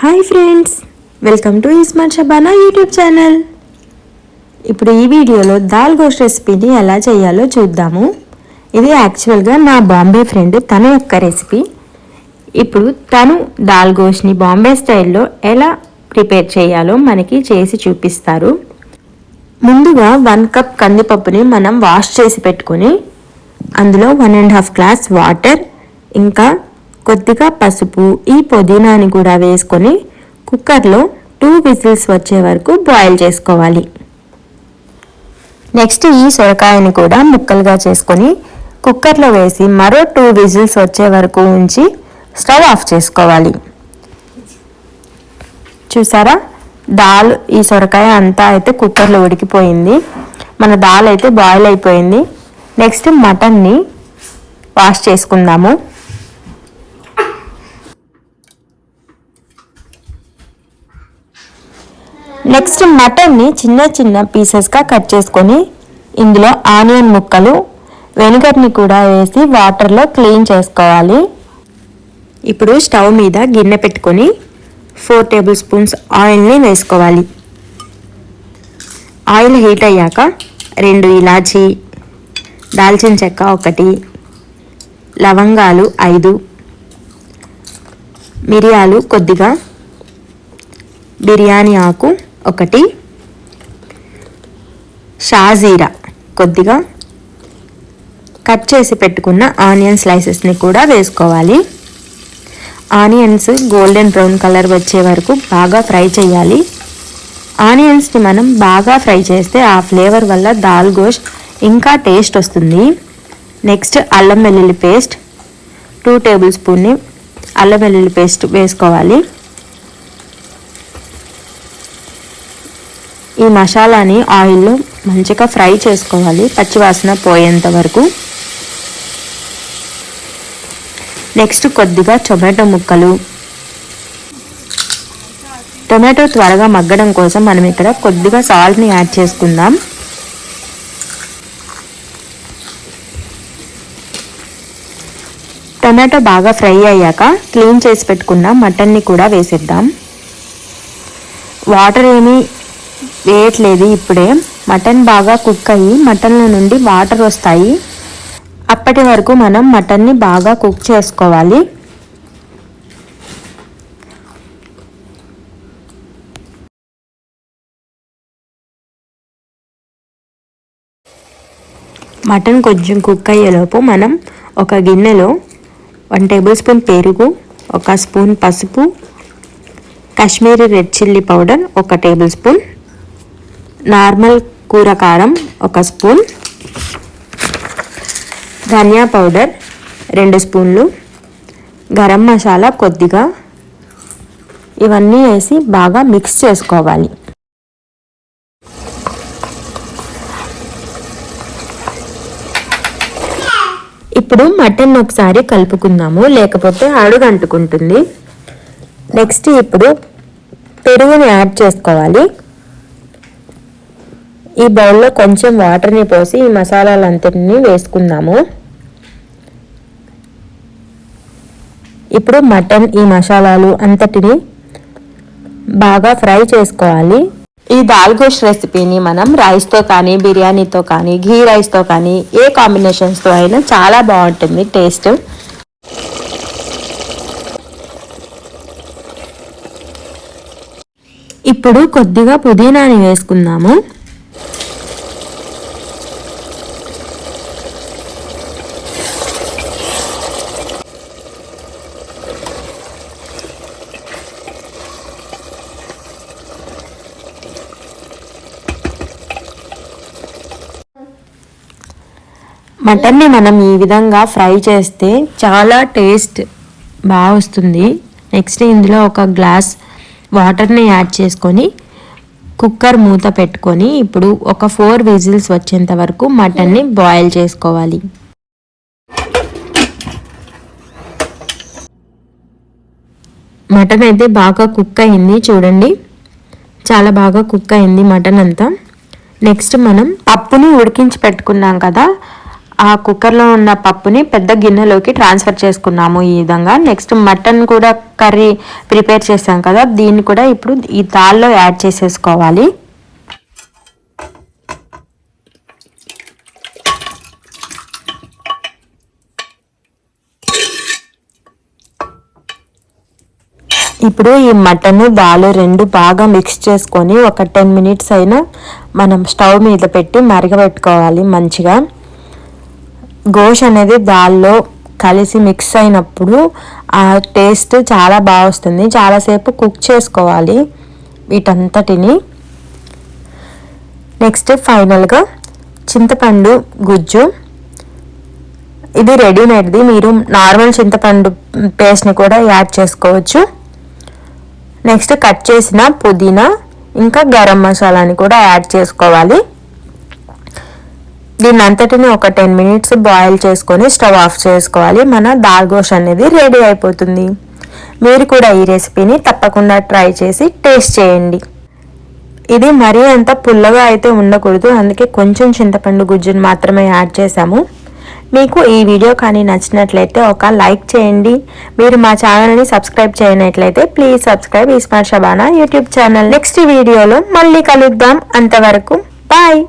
Hi friends, welcome to iSmart Shabana YouTube channel. ఇప్పుడు ఈ వీడియోలో దాల్ గోష్ రెసిపీని ఎలా చేయాలో చూద్దాము. ఇది యాక్చువల్గా నా బాంబే ఫ్రెండ్ తన యొక్క రెసిపీ. ఇప్పుడు తను దాల్ గోష్ని బాంబే స్టైల్లో ఎలా ప్రిపేర్ చేయాలో మనకి చేసి చూపిస్తారు. ముందుగా 1 కప్ కందిపప్పుని మనం వాష్ చేసి పెట్టుకొని అందులో 1.5 గ్లాస్ వాటర్ ఇంకా కొద్దిగా పసుపు ఈ పుదీనాని కూడా వేసుకొని కుక్కర్లో 2 విజిల్స్ వచ్చే వరకు బాయిల్ చేసుకోవాలి. నెక్స్ట్ ఈ సొరకాయని కూడా ముక్కలుగా చేసుకొని కుక్కర్లో వేసి మరో 2 విజిల్స్ వచ్చే వరకు ఉంచి స్టవ్ ఆఫ్ చేసుకోవాలి. చూసారా, దాల్ ఈ సొరకాయ అంతా అయితే కుక్కర్లో ఉడికిపోయింది. మన దాల్ అయితే బాయిల్ అయిపోయింది. నెక్స్ట్ మటన్ని వాష్ చేసుకుందాము. నెక్స్ట్ మటన్ని చిన్న చిన్న పీసెస్గా కట్ చేసుకొని ఇందులో ఆనియన్ ముక్కలు వెనిగర్ని కూడా వేసి వాటర్లో క్లీన్ చేసుకోవాలి. ఇప్పుడు స్టవ్ మీద గిన్నె పెట్టుకొని 4 టేబుల్ స్పూన్స్ ఆయిల్ని వేసుకోవాలి. ఆయిల్ హీట్ అయ్యాక 2 ఇలాచీ, దాల్చిన చెక్క 1, లవంగాలు 5, మిరియాలు కొద్దిగా, బిర్యానీ ఆకు 1, షాజీరా కొద్దిగా, కట్ చేసి పెట్టుకున్న ఆనియన్ స్లైసెస్ని కూడా వేసుకోవాలి. ఆనియన్స్ గోల్డెన్ బ్రౌన్ కలర్ వచ్చే వరకు బాగా ఫ్రై చేయాలి. ఆనియన్స్ని మనం బాగా ఫ్రై చేస్తే ఆ ఫ్లేవర్ వల్ల దాల్ గోష్ ఇంకా టేస్ట్ వస్తుంది. నెక్స్ట్ అల్లం వెల్లుల్లి పేస్ట్ 2 టేబుల్ స్పూన్ని అల్లం వెల్లుల్లి పేస్ట్ వేసుకోవాలి. ఈ మసాలాని ఆయిల్లో మంచిగా ఫ్రై చేసుకోవాలి, పచ్చివాసన పోయేంత వరకు. నెక్స్ట్ కొద్దిగా టొమాటో ముక్కలు. టొమాటో త్వరగా మగ్గడం కోసం మనం ఇక్కడ కొద్దిగా సాల్ట్ని యాడ్ చేసుకుందాం. టొమాటో బాగా ఫ్రై అయ్యాక క్లీన్ చేసి పెట్టుకున్న మటన్ని కూడా వేసేద్దాం. వాటర్ ఏమీ వేయట్లేదు. ఇప్పుడే మటన్ బాగా కుక్ అయ్యి మటన్ల నుండి వాటర్ వస్తాయి. అప్పటి వరకు మనం మటన్ని బాగా కుక్ చేసుకోవాలి. మటన్ కొంచెం కుక్ అయ్యేలోపు మనం ఒక గిన్నెలో 1 టేబుల్ స్పూన్ పెరుగు, 1 స్పూన్ పసుపు, Kashmiri red chilli powder 1 table spoon, normal కూర కారం 1 స్పూన్, ధనియా పౌడర్ 2 స్పూన్లు, గరం మసాలా కొద్దిగా, ఇవన్నీ వేసి బాగా మిక్స్ చేసుకోవాలి. ఇప్పుడు మటన్ ఒకసారి కలుపుకుందాము, లేకపోతే అడుగు అంటుకుంటుంది. నెక్స్ట్ ఇప్పుడు పెరుగుని యాడ్ చేసుకోవాలి. ఈ బౌల్లో కొంచెం వాటర్ని పోసి ఈ మసాలాలంతటిని వేసుకుందాము. ఇప్పుడు మటన్ ఈ మసాలాలు అంతటిని బాగా ఫ్రై చేసుకోవాలి. ఈ దాల్ గోష్ రెసిపీని మనం రైస్తో కానీ, బిర్యానీతో కానీ, ఘీ రైస్తో కానీ, ఏ కాంబినేషన్స్తో అయినా చాలా బాగుంటుంది టేస్ట్. ఇప్పుడు కొద్దిగా పుదీనాని వేసుకుందాము. మటన్ని మనం ఈ విధంగా ఫ్రై చేస్తే చాలా టేస్ట్ బాగా వస్తుంది. నెక్స్ట్ ఇందులో 1 గ్లాస్ వాటర్ని యాడ్ చేసుకొని కుక్కర్ మూత పెట్టుకొని ఇప్పుడు ఒక 4 విజిల్స్ వచ్చేంత వరకు మటన్ని బాయిల్ చేసుకోవాలి. మటన్ అయితే బాగా కుక్ అయింది, చూడండి చాలా బాగా కుక్ అయింది మటన్ అంతా. నెక్స్ట్ మనం పప్పుని ఉడికించి పెట్టుకున్నాం కదా, ఆ కుక్కర్లో ఉన్న పప్పుని పెద్ద గిన్నెలోకి ట్రాన్స్ఫర్ చేసుకున్నాము ఈ విధంగా. నెక్స్ట్ మటన్ కూడా కర్రీ ప్రిపేర్ చేసాం కదా, దీన్ని కూడా ఇప్పుడు ఈ దాల్లో యాడ్ చేసేసుకోవాలి. ఇప్పుడు ఈ మటన్ దాల్ రెండు బాగా మిక్స్ చేసుకొని ఒక 10 మినిట్స్ అయినా మనం స్టవ్ మీద పెట్టి మరగబెట్టుకోవాలి మంచిగా. గోష్ అనేది దాల్లో కలిసి మిక్స్ అయినప్పుడు ఆ టేస్ట్ చాలా బాగా వస్తుంది. చాలాసేపు కుక్ చేసుకోవాలి వీటంతటిని. నెక్స్ట్ ఫైనల్గా చింతపండు గుజ్జు, ఇది రెడీమేడ్ది, మీరు నార్మల్ చింతపండు పేస్ట్ని కూడా యాడ్ చేసుకోవచ్చు. నెక్స్ట్ కట్ చేసిన పుదీనా ఇంకా గరం మసాలాని కూడా యాడ్ చేసుకోవాలి. దీన్ని అంతటిని ఒక 10 మినిట్స్ బాయిల్ చేసుకొని స్టవ్ ఆఫ్ చేసుకోవాలి. మన దాల్ గోష్ అనేది రెడీ అయిపోతుంది. మీరు కూడా ఈ రెసిపీని తప్పకుండా ట్రై చేసి టేస్ట్ చేయండి. ఇది మరీ అంత పుల్లగా అయితే ఉండకూడదు, అందుకే కొంచెం చింతపండు గుజ్జును మాత్రమే యాడ్ చేసాము. మీకు ఈ వీడియో కానీ నచ్చినట్లయితే ఒక లైక్ చేయండి. మీరు మా ఛానల్ని సబ్స్క్రైబ్ చేయనట్లయితే please subscribe iSmart Shabana YouTube channel. Next వీడియోలో మళ్ళీ కలుద్దాం. అంతవరకు బాయ్.